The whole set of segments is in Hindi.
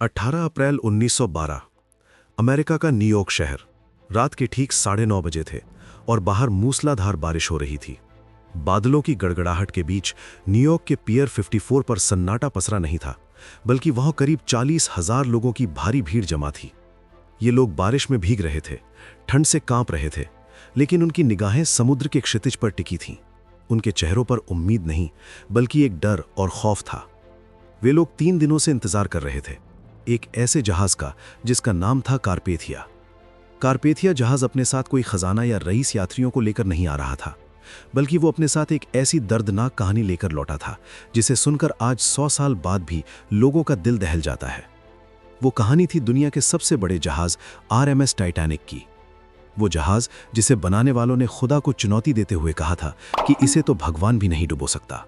18 अप्रैल 1912 अमेरिका का न्यूयॉर्क शहर। रात के ठीक 9:30 बजे थे और बाहर मूसलाधार बारिश हो रही थी। बादलों की गड़गड़ाहट के बीच न्यूयॉर्क के पियर 54 पर सन्नाटा पसरा नहीं था, बल्कि वहां करीब 40,000 लोगों की भारी भीड़ जमा थी। ये लोग बारिश में भीग रहे थे, ठंड से कांप रहे थे, लेकिन उनकी निगाहें समुद्र के क्षितिज पर टिकी थीं। उनके चेहरों पर उम्मीद नहीं, बल्कि एक डर और खौफ था। वे लोग 3 दिनों से इंतजार कर रहे थे, एक ऐसे जहाज का जिसका नाम था कारपेथिया। कारपेथिया जहाज अपने साथ कोई खजाना या रईस यात्रियों को लेकर नहीं आ रहा था, बल्कि वो अपने साथ एक ऐसी दर्दनाक कहानी लेकर लौटा था जिसे सुनकर आज 100 साल बाद भी लोगों का दिल दहल जाता है। वो कहानी थी दुनिया के सबसे बड़े जहाज आरएमएस टाइटैनिक की। वो जहाज जिसे बनाने वालों ने खुदा को चुनौती देते हुए कहा था कि इसे तो भगवान भी नहीं डुबो सकता।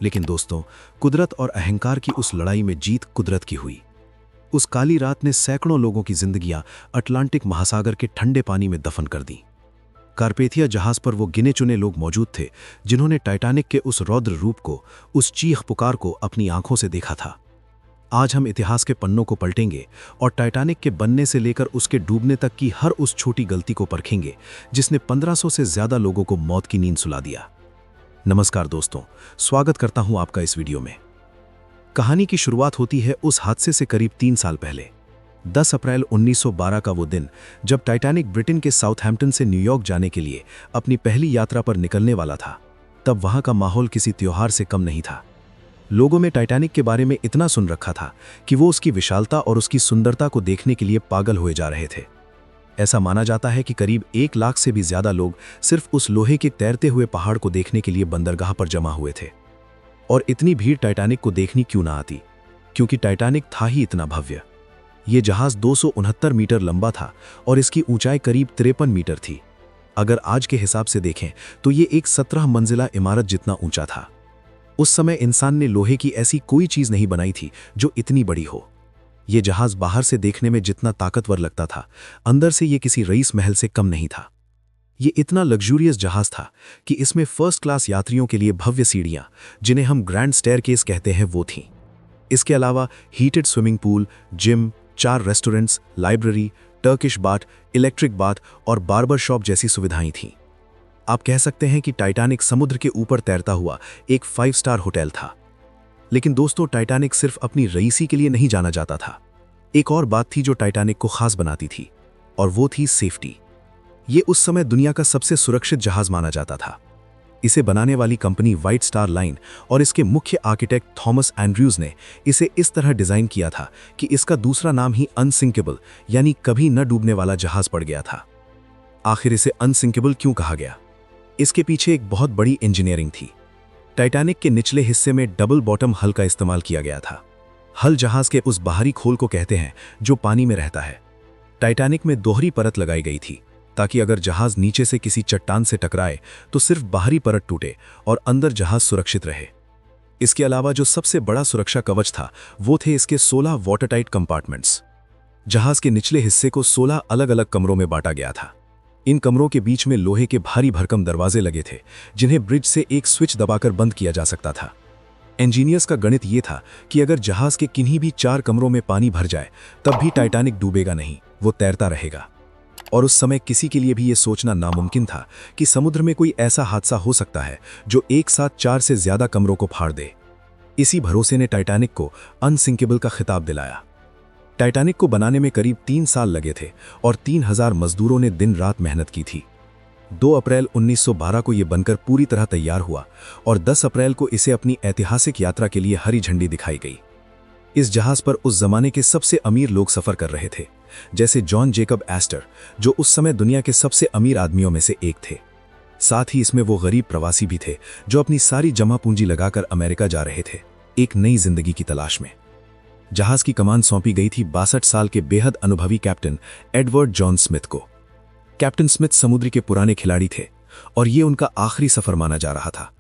लेकिन दोस्तों, कुदरत और अहंकार की उस लड़ाई में जीत कुदरत की हुई। उस काली रात ने सैकड़ों लोगों की जिंदगियां अटलांटिक महासागर के ठंडे पानी में दफन कर दी। कारपेथिया जहाज पर वो गिने चुने लोग मौजूद थे जिन्होंने टाइटैनिक के उस रौद्र रूप को, उस चीख पुकार को अपनी आंखों से देखा था। आज हम इतिहास के पन्नों को पलटेंगे और टाइटैनिक के बनने से लेकर उसके डूबने तक की हर उस छोटी गलती को परखेंगे जिसने 1500 से ज्यादा लोगों को मौत की नींद सुला दिया। नमस्कार दोस्तों, स्वागत करता हूं आपका इस वीडियो में। कहानी की शुरुआत होती है उस हादसे से करीब 3 साल पहले। 10 अप्रैल 1912 का वो दिन, जब टाइटैनिक ब्रिटेन के साउथहैम्पटन से न्यूयॉर्क जाने के लिए अपनी पहली यात्रा पर निकलने वाला था। तब वहां का माहौल किसी त्योहार से कम नहीं था। लोगों में टाइटैनिक के बारे में इतना सुन रखा था कि वो उसकी विशालता और उसकी सुंदरता को देखने के लिए पागल हुए जा रहे थे। ऐसा माना जाता है कि करीब 1 लाख से भी ज्यादा लोग सिर्फ उस लोहे के तैरते हुए पहाड़ को देखने के लिए बंदरगाह पर जमा हुए थे। और इतनी भीड़ टाइटैनिक को देखनी क्यों ना आती, क्योंकि टाइटैनिक था ही इतना भव्य। ये जहाज 269 मीटर लंबा था और इसकी ऊंचाई करीब 53 मीटर थी। अगर आज के हिसाब से देखें तो ये एक 17 मंजिला इमारत जितना ऊंचा था। उस समय इंसान ने लोहे की ऐसी कोई चीज नहीं बनाई थी जो इतनी बड़ी हो। ये जहाज बाहर से देखने में जितना ताकतवर लगता था, अंदर से ये किसी रईस महल से कम नहीं था। ये इतना लग्जूरियस जहाज था कि इसमें फर्स्ट क्लास यात्रियों के लिए भव्य सीढ़ियां, जिन्हें हम ग्रैंड स्टेयरकेस कहते हैं, वो थीं। इसके अलावा heated swimming pool, gym, 4 restaurants, library, Turkish bath, electric bath और बार्बर शॉप जैसी सुविधाएं थीं। आप कह सकते हैं कि टाइटैनिक समुद्र के ऊपर तैरता हुआ एक 5 स्टार होटल था। लेकिन दोस्तों, टाइटैनिक सिर्फ अपनी रईसी के लिए नहीं जाना जाता था। एक और बात थी जो टाइटैनिक को खास बनाती थी, और वो थी सेफ्टी। ये उस समय दुनिया का सबसे सुरक्षित जहाज माना जाता था। इसे बनाने वाली कंपनी व्हाइट स्टार लाइन और इसके मुख्य आर्किटेक्ट थॉमस एंड्रयूज ने इसे इस तरह डिजाइन किया था कि इसका दूसरा नाम ही अनसिंकेबल, यानी कभी न डूबने वाला जहाज पड़ गया था। आखिर इसे अनसिंकेबल क्यों कहा गया? इसके पीछे एक बहुत बड़ी इंजीनियरिंग थी। टाइटैनिक के निचले हिस्से में डबल बॉटम हल का इस्तेमाल किया गया था। हल जहाज के उस बाहरी खोल को कहते हैं जो पानी में रहता है। टाइटैनिक में दोहरी परत लगाई गई थी ताकि अगर जहाज नीचे से किसी चट्टान से टकराए तो सिर्फ बाहरी परत टूटे और अंदर जहाज सुरक्षित रहे। इसके अलावा जो सबसे बड़ा सुरक्षा कवच था वो थे इसके 16 वाटरटाइट कंपार्टमेंट्स। जहाज के निचले हिस्से को 16 अलग अलग कमरों में बांटा गया था। इन कमरों के बीच में लोहे के भारी भरकम दरवाजे लगे थे जिन्हें ब्रिज से एक स्विच दबाकर बंद किया जा सकता था। इंजीनियर्स का गणित यह था कि अगर जहाज के किन्हीं भी 4 कमरों में पानी भर जाए तब भी टाइटैनिक डूबेगा नहीं, वो तैरता रहेगा। और उस समय किसी के लिए भी यह सोचना नामुमकिन था कि समुद्र में कोई ऐसा हादसा हो सकता है जो एक साथ 4 से ज्यादा कमरों को फाड़ दे। इसी भरोसे ने टाइटैनिक को अनसिंकेबल का खिताब दिलाया। टाइटैनिक को बनाने में करीब 3 साल लगे थे और 3000 मजदूरों ने दिन रात मेहनत की थी। 2 अप्रैल 1912 को यह बनकर पूरी तरह तैयार हुआ और 10 अप्रैल को इसे अपनी ऐतिहासिक यात्रा के लिए हरी झंडी दिखाई गई। इस जहाज पर उस जमाने के सबसे अमीर लोग सफर कर रहे थे, जैसे जॉन जेकब एस्टर, जो उस समय दुनिया के सबसे अमीर आदमियों में से एक थे। साथ ही इसमें वो गरीब प्रवासी भी थे जो अपनी सारी जमा पूंजी लगाकर अमेरिका जा रहे थे, एक नई जिंदगी की तलाश में। जहाज की कमान सौंपी गई थी 62 साल के बेहद अनुभवी कैप्टन एडवर्ड जॉन स्मिथ को। कैप्टन स्मिथ समुद्र के पुराने खिलाड़ी थे और ये उनका आखिरी सफर माना जा रहा था।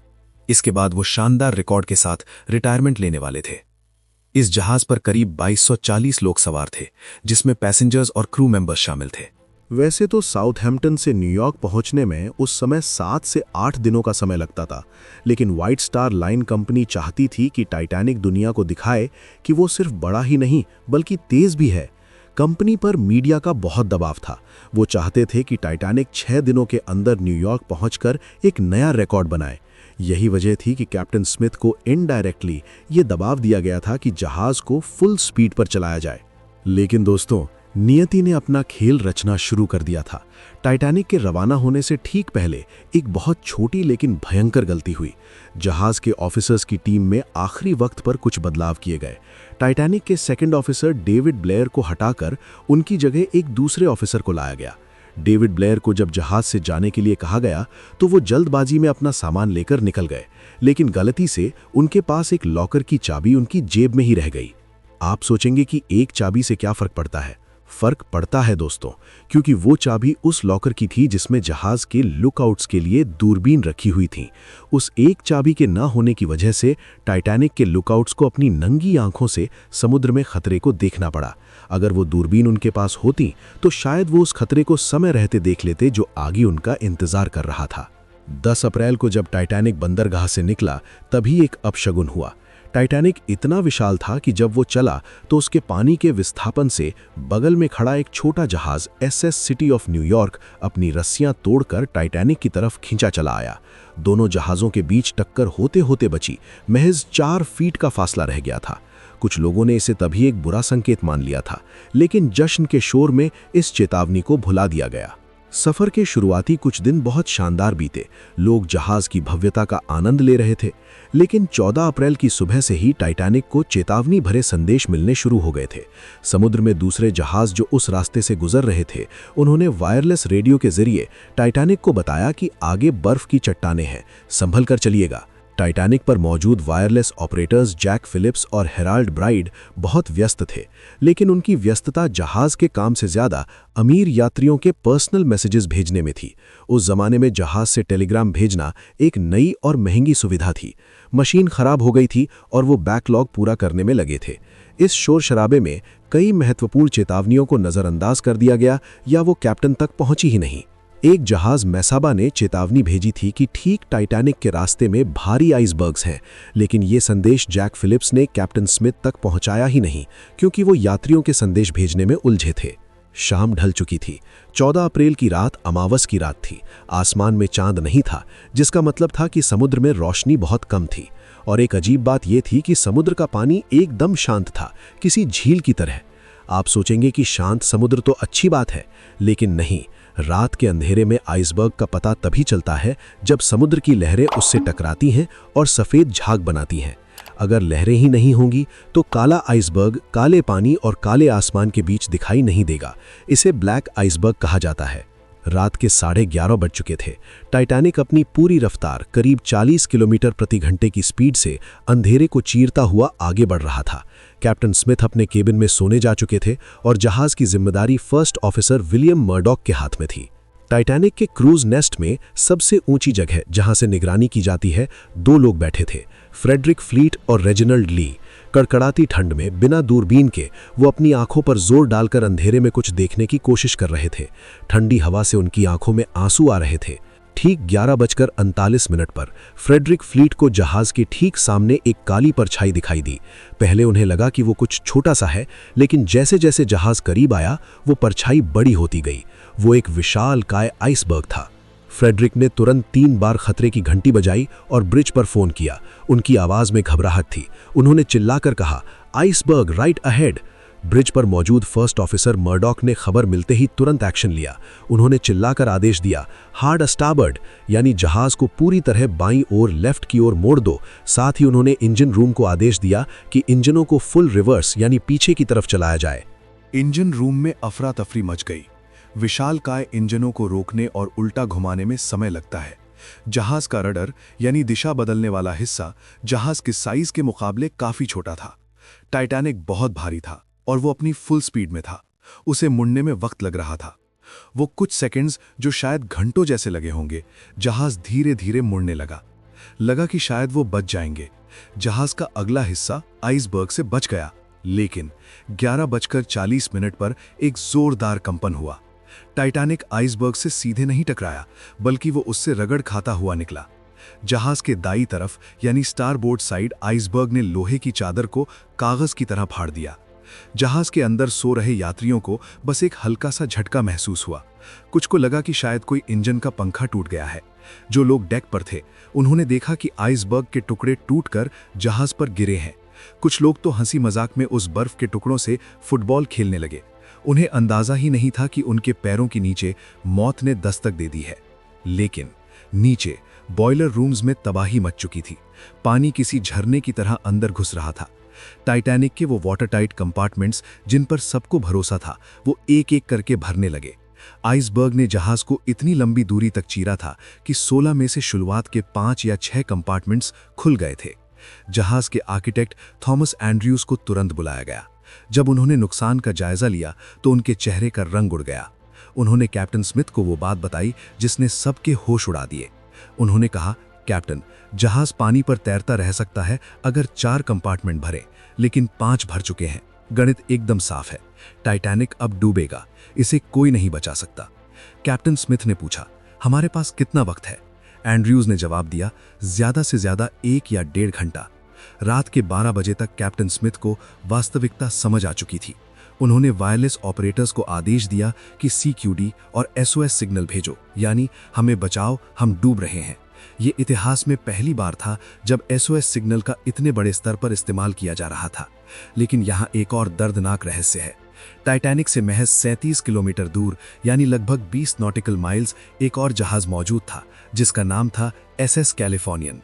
इसके बाद वो शानदार रिकॉर्ड के साथ रिटायरमेंट लेने वाले थे। इस जहाज पर करीब 2240 लोग सवार थे, जिसमें पैसेंजर्स और क्रू मेंबर्स शामिल थे। वैसे तो साउथहैम्पटन से न्यूयॉर्क पहुंचने में उस समय 7 से 8 दिनों का समय लगता था, लेकिन व्हाइट स्टार लाइन कंपनी चाहती थी कि टाइटैनिक दुनिया को दिखाए कि वो सिर्फ बड़ा ही नहीं बल्कि तेज भी है। कंपनी पर मीडिया का बहुत दबाव था। वो चाहते थे कि टाइटैनिक 6 दिनों के अंदर न्यूयॉर्क पहुंचकर एक नया रिकॉर्ड बनाए। यही वजह थी कि कैप्टन स्मिथ को इनडायरेक्टली ये दबाव दिया गया था कि जहाज को फुल स्पीड पर चलाया जाए। लेकिन दोस्तों, नियति ने अपना खेल रचना शुरू कर दिया था। टाइटैनिक के रवाना होने से ठीक पहले एक बहुत छोटी लेकिन भयंकर गलती हुई। जहाज के ऑफिसर्स की टीम में आखिरी वक्त पर कुछ बदलाव किए गए। टाइटैनिक के सेकंड ऑफिसर डेविड ब्लेयर को हटाकर उनकी जगह एक दूसरे ऑफिसर को लाया गया। डेविड ब्लेयर को जब जहाज से जाने के लिए कहा गया तो वो जल्दबाजी में अपना सामान लेकर निकल गए, लेकिन गलती से उनके पास एक लॉकर की चाबी उनकी जेब में ही रह गई। आप सोचेंगे कि एक चाबी से क्या फर्क पड़ता है? फर्क पड़ता है दोस्तों, क्योंकि वो चाबी उस लॉकर की थी जिसमें जहाज के लुकआउट्स के लिए दूरबीन रखी हुई थी। उस एक चाबी के ना होने की वजह से टाइटैनिक के लुकआउट्स को अपनी नंगी आंखों से समुद्र में खतरे को देखना पड़ा। अगर वो दूरबीन उनके पास होती तो शायद वो उस खतरे को समय रहते देख लेते जो आगे उनका इंतजार कर रहा था। 10 अप्रैल को जब टाइटैनिक बंदरगाह से निकला तभी एक अपशगुन हुआ। टाइटैनिक इतना विशाल था कि जब वो चला तो उसके पानी के विस्थापन से बगल में खड़ा एक छोटा जहाज एसएस सिटी ऑफ न्यूयॉर्क अपनी रस्सियां तोड़कर टाइटैनिक की तरफ खींचा चला आया। दोनों जहाज़ों के बीच टक्कर होते होते बची महज 4 फीट का फासला रह गया था। कुछ लोगों ने इसे तभी एक बुरा संकेत मान लिया था, लेकिन जश्न के शोर में इस चेतावनी को भुला दिया गया। सफर के शुरुआती कुछ दिन बहुत शानदार बीते। लोग जहाज की भव्यता का आनंद ले रहे थे, लेकिन 14 अप्रैल की सुबह से ही टाइटैनिक को चेतावनी भरे संदेश मिलने शुरू हो गए थे। समुद्र में दूसरे जहाज जो उस रास्ते से गुजर रहे थे, उन्होंने वायरलेस रेडियो के जरिए टाइटैनिक को बताया कि आगे बर्फ की चट्टानें हैं, संभल कर चलिएगा। टाइटैनिक पर मौजूद वायरलेस ऑपरेटर्स जैक फिलिप्स और हेराल्ड ब्राइड बहुत व्यस्त थे, लेकिन उनकी व्यस्तता जहाज के काम से ज्यादा अमीर यात्रियों के पर्सनल मैसेजेस भेजने में थी। उस जमाने में जहाज से टेलीग्राम भेजना एक नई और महंगी सुविधा थी। मशीन खराब हो गई थी और वो बैकलॉग पूरा करने में लगे थे। इस शोर शराबे में कई महत्वपूर्ण चेतावनियों को नजरअंदाज कर दिया गया या वो कैप्टन तक पहुंची ही नहीं। एक जहाज मैसाबा ने चेतावनी भेजी थी कि ठीक टाइटैनिक के रास्ते में भारी आइसबर्ग्स हैं, लेकिन ये संदेश जैक फिलिप्स ने कैप्टन स्मिथ तक पहुंचाया ही नहीं, क्योंकि वो यात्रियों के संदेश भेजने में उलझे थे। शाम ढल चुकी थी। 14 अप्रैल की रात अमावस की रात थी। आसमान में चांद नहीं था, जिसका मतलब था कि समुद्र में रोशनी बहुत कम थी। और एक अजीब बात यह थी कि समुद्र का पानी एकदम शांत था, किसी झील की तरह। आप सोचेंगे कि शांत समुद्र तो अच्छी बात है, लेकिन नहीं। रात के अंधेरे में आइसबर्ग का पता तभी चलता है जब समुद्र की लहरें उससे टकराती हैं और सफ़ेद झाग बनाती हैं। अगर लहरें ही नहीं होंगी तो काला आइसबर्ग काले पानी और काले आसमान के बीच दिखाई नहीं देगा। इसे ब्लैक आइसबर्ग कहा जाता है। रात के 11:30 बज चुके थे। टाइटैनिक अपनी पूरी रफ्तार करीब 40 किलोमीटर प्रति घंटे की स्पीड से अंधेरे को चीरता हुआ आगे बढ़ रहा था। कैप्टन स्मिथ अपने केबिन में सोने जा चुके थे और जहाज की जिम्मेदारी फर्स्ट ऑफिसर विलियम मर्डॉक के हाथ में थी। टाइटैनिक के क्रूज नेस्ट में सबसे ऊंची जगह जहां से निगरानी की जाती है, 2 लोग बैठे थे, फ्रेडरिक फ्लीट और रेजिनाल्ड ली। कड़कड़ाती ठंड में बिना दूरबीन के वो अपनी आंखों पर जोर डालकर अंधेरे में कुछ देखने की कोशिश कर रहे थे। ठंडी हवा से उनकी आंखों में आंसू आ रहे थे। ठीक 11:48 पर फ्रेडरिक फ्लीट को जहाज के ठीक सामने एक काली परछाई दिखाई दी। पहले उन्हें लगा कि वो कुछ छोटा सा है, लेकिन जैसे जैसे जहाज करीब आया वो परछाई बड़ी होती गई। वो एक विशालकाय आइसबर्ग था। फ्रेडरिक ने तुरंत 3 बार खतरे की घंटी बजाई और ब्रिज पर फोन किया। उनकी आवाज में घबराहट थी। उन्होंने चिल्लाकर कहा, आइसबर्ग राइट अहेड। ब्रिज पर मौजूद फर्स्ट ऑफिसर मर्डॉक ने खबर मिलते ही तुरंत एक्शन लिया। उन्होंने चिल्लाकर आदेश दिया, हार्ड अस्टाबर्ड, यानी जहाज को पूरी तरह बाईं ओर लेफ्ट की ओर मोड़ दो। साथ ही उन्होंने इंजन रूम को आदेश दिया कि इंजनों को फुल रिवर्स यानी पीछे की तरफ चलाया जाए। इंजन रूम में अफरा तफरी मच गई। विशालकाय इंजनों को रोकने और उल्टा घुमाने में समय लगता है। जहाज का रडर यानी दिशा बदलने वाला हिस्सा जहाज के साइज के मुकाबले काफी छोटा था। टाइटैनिक बहुत भारी था और वो अपनी फुल स्पीड में था। उसे मुड़ने में वक्त लग रहा था। वो कुछ सेकंड्स जो शायद घंटों जैसे लगे होंगे, जहाज धीरे धीरे मुड़ने लगा कि शायद वो बच जाएंगे। जहाज का अगला हिस्सा आइसबर्ग से बच गया, लेकिन 11:40 पर एक जोरदार कंपन हुआ। टाइटैनिक आइसबर्ग से सीधे नहीं टकराया, बल्कि वो उससे रगड़ खाता हुआ निकला। जहाज के दाईं तरफ यानी स्टारबोर्ड साइड आइसबर्ग ने लोहे की चादर को कागज की तरह फाड़ दिया। जहाज के अंदर सो रहे यात्रियों को बस एक हल्का सा झटका महसूस हुआ। कुछ को लगा कि शायद कोई इंजन का पंखा टूट गया है। जो लोग डेक पर थे उन्होंने देखा कि आइसबर्ग के टुकड़े टूटकर जहाज पर गिरे हैं। कुछ लोग तो हंसी मजाक में उस बर्फ के टुकड़ों से फुटबॉल खेलने लगे। उन्हें अंदाजा ही नहीं था कि उनके पैरों के नीचे मौत ने दस्तक दे दी है। लेकिन नीचे बॉयलर रूम्स में तबाही मच चुकी थी। पानी किसी झरने की तरह अंदर घुस रहा था। टाइटैनिक के वो वाटर टाइट कंपार्टमेंट्स जिन पर सबको भरोसा था वो एक एक करके भरने लगे। आइसबर्ग ने जहाज को इतनी लंबी दूरी तक चीरा था कि 16 में से शुरुआत के 5 या 6 कंपार्टमेंट्स खुल गए थे। जहाज के आर्किटेक्ट थॉमस एंड्रयूज को तुरंत बुलाया गया। जब उन्होंने नुकसान का जायजा लिया तो उनके चेहरे का रंग उड़ गया। उन्होंने कैप्टन स्मिथ को वो बात बताई जिसने सबके होश उड़ा दिए। उन्होंने कहा, कैप्टन, जहाज पानी पर तैरता रह सकता है अगर 4 कंपार्टमेंट भरे, लेकिन 5 भर चुके हैं। गणित एकदम साफ है। टाइटैनिक अब डूबेगा, इसे कोई नहीं बचा सकता। कैप्टन स्मिथ ने पूछा, हमारे पास कितना वक्त है? एंड्रयूज ने जवाब दिया, ज्यादा से ज्यादा 1 या 1.5 घंटा। रात के 12 बजे तक कैप्टन स्मिथ को वास्तविकता समझ आ चुकी थी। उन्होंने वायरलेस ऑपरेटर्स को आदेश दिया कि CQD और SOS सिग्नल भेजो, यानी हमें बचाओ, हम डूब रहे हैं। ये इतिहास में पहली बार था जब SOS सिग्नल का इतने बड़े स्तर पर इस्तेमाल किया जा रहा था। लेकिन यहाँ एक और दर्दनाक रहस्य है। टाइटैनिक से महज 37 किलोमीटर दूर यानी लगभग 20 नॉटिकल माइल्स एक और जहाज मौजूद था जिसका नाम था SS कैलिफोर्नियन।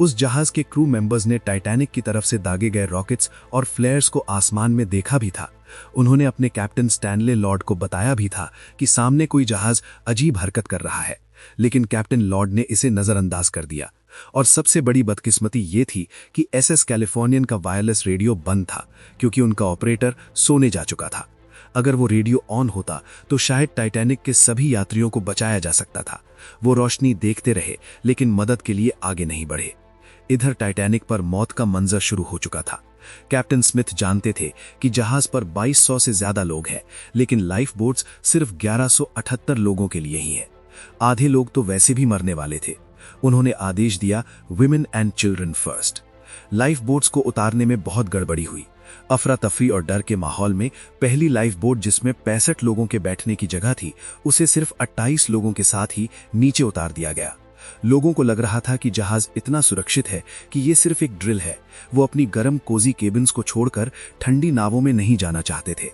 उस जहाज के क्रू मेंबर्स ने टाइटैनिक की तरफ से दागे गए रॉकेट्स और फ्लेयर्स को आसमान में देखा भी था। उन्होंने अपने कैप्टन स्टैनले लॉर्ड को बताया भी था कि सामने कोई जहाज अजीब हरकत कर रहा है, लेकिन कैप्टन लॉर्ड ने इसे नजरअंदाज कर दिया। और सबसे बड़ी बदकिस्मती ये थी कि SS कैलिफोर्नियन का वायरलेस रेडियो बंद था क्योंकि उनका ऑपरेटर सोने जा चुका था। अगर वो रेडियो ऑन होता तो शायद टाइटैनिक के सभी यात्रियों को बचाया जा सकता था। वो रोशनी देखते रहे लेकिन मदद के लिए आगे नहीं बढ़े। इधर टाइटैनिक पर मौत का मंजर शुरू हो चुका था। कैप्टन स्मिथ जानते थे कि जहाज पर 2200 से ज्यादा लोग हैं, लेकिन लाइफ बोट्स सिर्फ 1178 लोगों के लिए ही है। आधे लोग तो वैसे भी मरने वाले थे। उन्होंने आदेश दिया, women and children first. Life boats को उतारने में बहुत गड़बड़ी हुई। अफरा तफरी और डर के माहौल में पहली लाइफ बोट जिसमें 65 लोगों के बैठने की जगह थी, उसे सिर्फ 28 लोगों के साथ ही नीचे उतार दिया गया। लोगों को लग रहा था कि जहाज इतना सुरक्षित है कि ये सिर्फ एक ड्रिल है। वो अपनी गर्म कोजी केबिन्स को छोड़कर ठंडी नावों में नहीं जाना चाहते थे।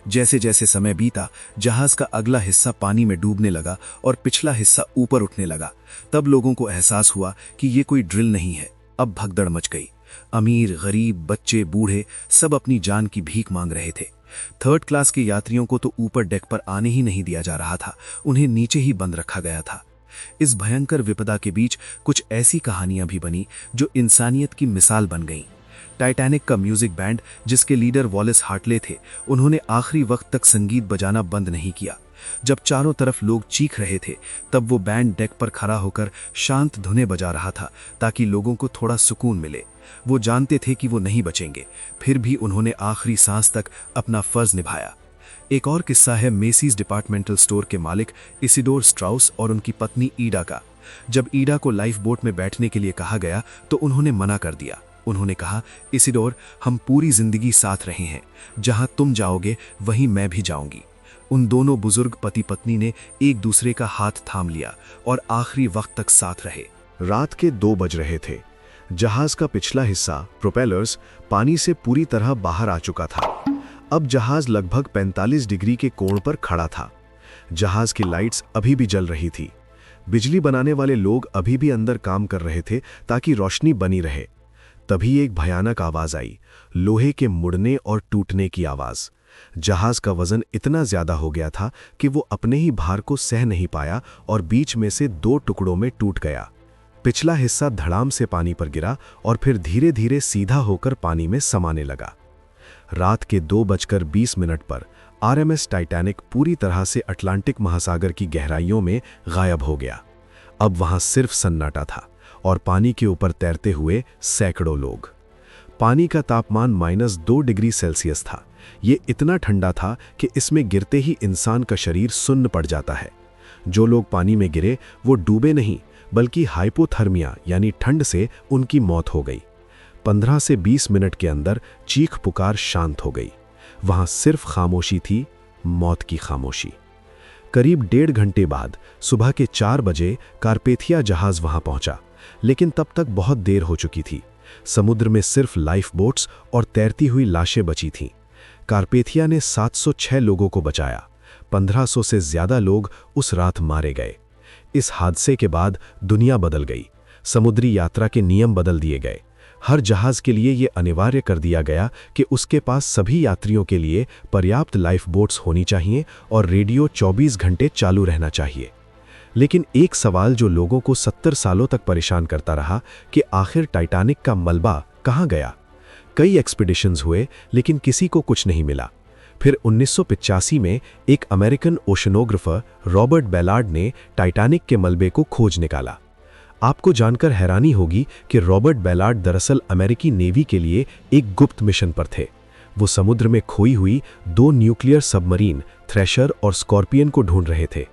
जैसे जैसे समय बीता, जहाज का अगला हिस्सा पानी में डूबने लगा और पिछला हिस्सा ऊपर उठने लगा। तब लोगों को एहसास हुआ कि ये कोई ड्रिल नहीं है। अब भगदड़ मच गई। अमीर, गरीब, बच्चे, बूढ़े सब अपनी जान की भीख मांग रहे थे। 3rd क्लास के यात्रियों को तो ऊपर डेक पर आने ही नहीं दिया जा रहा था, उन्हें नीचे ही बंद रखा गया था। इस भयंकर विपदा के बीच कुछ ऐसी कहानियां भी बनी जो इंसानियत की मिसाल बन गईं। टाइटैनिक का म्यूजिक बैंड, जिसके लीडर वॉलेस हार्टले थे, उन्होंने आखिरी वक्त तक संगीत बजाना बंद नहीं किया। जब चारों तरफ लोग चीख रहे थे, तब वो बैंड डेक पर खड़ा होकर शांत धुनें बजा रहा था ताकि लोगों को थोड़ा सुकून मिले। वो जानते थे कि वो नहीं बचेंगे, फिर भी उन्होंने आखिरी सांस तक अपना फर्ज निभाया। एक और किस्सा है मेसीज डिपार्टमेंटल स्टोर के मालिक इसिडोर स्ट्राउस और उनकी पत्नी ईडा का। जब ईडा को लाइफ बोट में बैठने के लिए कहा गया तो उन्होंने मना कर दिया। उन्होंने कहा, इसिडोर, हम पूरी जिंदगी साथ रहे हैं, जहां तुम जाओगे वहीं मैं भी जाऊंगी। उन दोनों बुजुर्ग पति पत्नी ने एक दूसरे का हाथ थाम लिया और आखिरी वक्त तक साथ रहे। रात के 2 बज रहे थे। जहाज का पिछला हिस्सा, प्रोपेलर्स, पानी से पूरी तरह बाहर आ चुका था। अब जहाज लगभग 45 डिग्री के कोण पर खड़ा था। जहाज की लाइट्स अभी भी जल रही थी। बिजली बनाने वाले लोग अभी भी अंदर काम कर रहे थे ताकि रोशनी बनी रहे। तभी एक भयानक आवाज आई, लोहे के मुड़ने और टूटने की आवाज। जहाज का वजन इतना ज्यादा हो गया था कि वो अपने ही भार को सह नहीं पाया और बीच में से 2 टुकड़ों में टूट गया। पिछला हिस्सा धड़ाम से पानी पर गिरा और फिर धीरे धीरे सीधा होकर पानी में समाने लगा। रात के 2:20 पर RMS टाइटैनिक पूरी तरह से अटलांटिक महासागर की गहराइयों में गायब हो गया। अब वहां सिर्फ सन्नाटा था और पानी के ऊपर तैरते हुए सैकड़ों लोग। पानी का तापमान -2 डिग्री सेल्सियस था, ये इतना ठंडा था कि इसमें गिरते ही इंसान का शरीर सुन्न पड़ जाता है। जो लोग पानी में गिरे वो डूबे नहीं, बल्कि हाइपोथर्मिया यानी ठंड से उनकी मौत हो गई। 15 से 20 मिनट के अंदर चीख पुकार शांत हो गई। वहां सिर्फ खामोशी थी, मौत की खामोशी। करीब 1.5 घंटे बाद सुबह के 4 बजे कारपेथिया जहाज वहां पहुंचा, लेकिन तब तक बहुत देर हो चुकी थी। समुद्र में सिर्फ लाइफ बोट्स और तैरती हुई लाशें बची थीं। कारपेथिया ने 706 लोगों को बचाया। 1500 से ज्यादा लोग उस रात मारे गए। इस हादसे के बाद दुनिया बदल गई। समुद्री यात्रा के नियम बदल दिए गए। हर जहाज के लिए यह अनिवार्य कर दिया गया कि उसके पास सभी यात्रियों के लिए पर्याप्त लाइफ बोट्स होनी चाहिए और रेडियो 24 घंटे चालू रहना चाहिए। लेकिन एक सवाल जो लोगों को 70 सालों तक परेशान करता रहा कि आखिर टाइटैनिक का मलबा कहाँ गया। कई एक्सपीडिशंस हुए, लेकिन किसी को कुछ नहीं मिला। फिर 1985 में एक अमेरिकन ओशनोग्राफर रॉबर्ट बेलार्ड ने टाइटैनिक के मलबे को खोज निकाला। आपको जानकर हैरानी होगी कि रॉबर्ट बेलार्ड दरअसल अमेरिकी नेवी के लिए एक गुप्त मिशन पर थे। वो समुद्र में खोई हुई 2 न्यूक्लियर सबमरीन थ्रेशर और स्कॉर्पियन को ढूंढ रहे थे।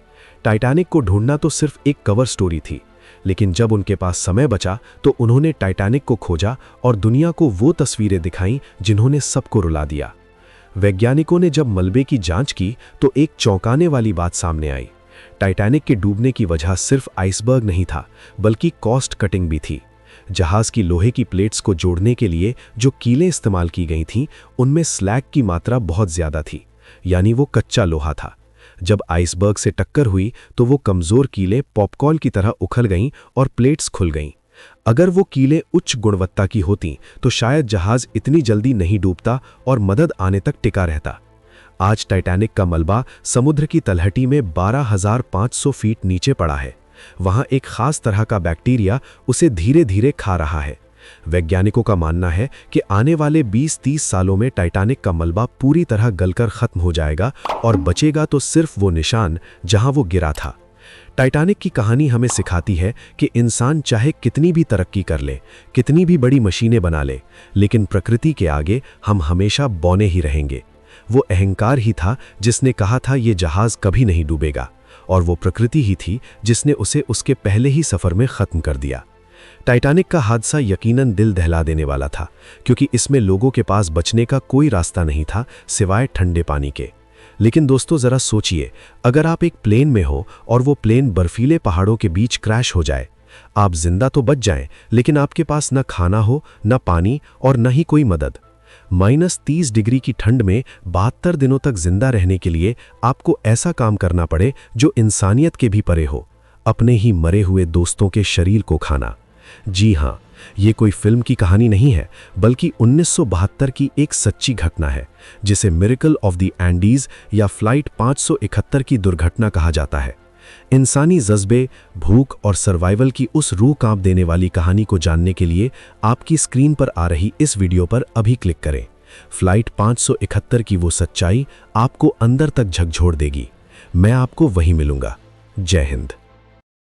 टाइटैनिक को ढूंढना तो सिर्फ एक कवर स्टोरी थी, लेकिन जब उनके पास समय बचा तो उन्होंने टाइटैनिक को खोजा और दुनिया को वो तस्वीरें दिखाईं जिन्होंने सबको रुला दिया। वैज्ञानिकों ने जब मलबे की जांच की तो एक चौंकाने वाली बात सामने आई। टाइटैनिक के डूबने की वजह सिर्फ आइसबर्ग नहीं था, बल्कि कॉस्ट कटिंग भी थी। जहाज की लोहे की प्लेट्स को जोड़ने के लिए जो कीलें इस्तेमाल की गई थीं, उनमें स्लैग की मात्रा बहुत ज्यादा थी, यानी वो कच्चा लोहा था। जब आइसबर्ग से टक्कर हुई तो वो कमजोर कीलें पॉपकॉर्न की तरह उखड़ गईं और प्लेट्स खुल गईं। अगर वो कीलें उच्च गुणवत्ता की होतीं तो शायद जहाज इतनी जल्दी नहीं डूबता और मदद आने तक टिका रहता। आज टाइटैनिक का मलबा समुद्र की तलहटी में 12,500 फीट नीचे पड़ा है। वहां एक खास तरह का बैक्टीरिया उसे धीरे धीरे खा रहा है। वैज्ञानिकों का मानना है कि आने वाले 20-30 सालों में टाइटैनिक का मलबा पूरी तरह गलकर खत्म हो जाएगा और बचेगा तो सिर्फ वो निशान जहां वो गिरा था। टाइटैनिक की कहानी हमें सिखाती है कि इंसान चाहे कितनी भी तरक्की कर ले, कितनी भी बड़ी मशीनें बना ले, लेकिन प्रकृति के आगे हम हमेशा बौने ही रहेंगे। वो अहंकार ही था जिसने कहा था ये जहाज कभी नहीं डूबेगा, और वो प्रकृति ही थी जिसने उसे उसके पहले ही सफर में खत्म कर दिया। टाइटैनिक का हादसा यकीनन दिल दहला देने वाला था, क्योंकि इसमें लोगों के पास बचने का कोई रास्ता नहीं था सिवाय ठंडे पानी के। लेकिन दोस्तों जरा सोचिए, अगर आप एक प्लेन में हो और वो प्लेन बर्फीले पहाड़ों के बीच क्रैश हो जाए, आप जिंदा तो बच जाएं, लेकिन आपके पास न खाना हो, न पानी और न ही कोई मदद। -30 डिग्री की ठंड में 72 दिनों तक जिंदा रहने के लिए आपको ऐसा काम करना पड़े जो इंसानियत के भी परे हो, अपने ही मरे हुए दोस्तों के शरीर को खाना। जी हाँ, ये कोई फिल्म की कहानी नहीं है, बल्कि 1972 की एक सच्ची घटना है, जिसे मिरेकल ऑफ द एंडीज या फ्लाइट 571 की दुर्घटना कहा जाता है। इंसानी जज्बे, भूख और सर्वाइवल की उस रूह कांप देने वाली कहानी को जानने के लिए आपकी स्क्रीन पर आ रही इस वीडियो पर अभी क्लिक करें। फ्लाइट 571 की वो सच्चाई आपको अंदर तक झकझोर देगी। मैं आपको वहीं मिलूंगा। जय हिंद।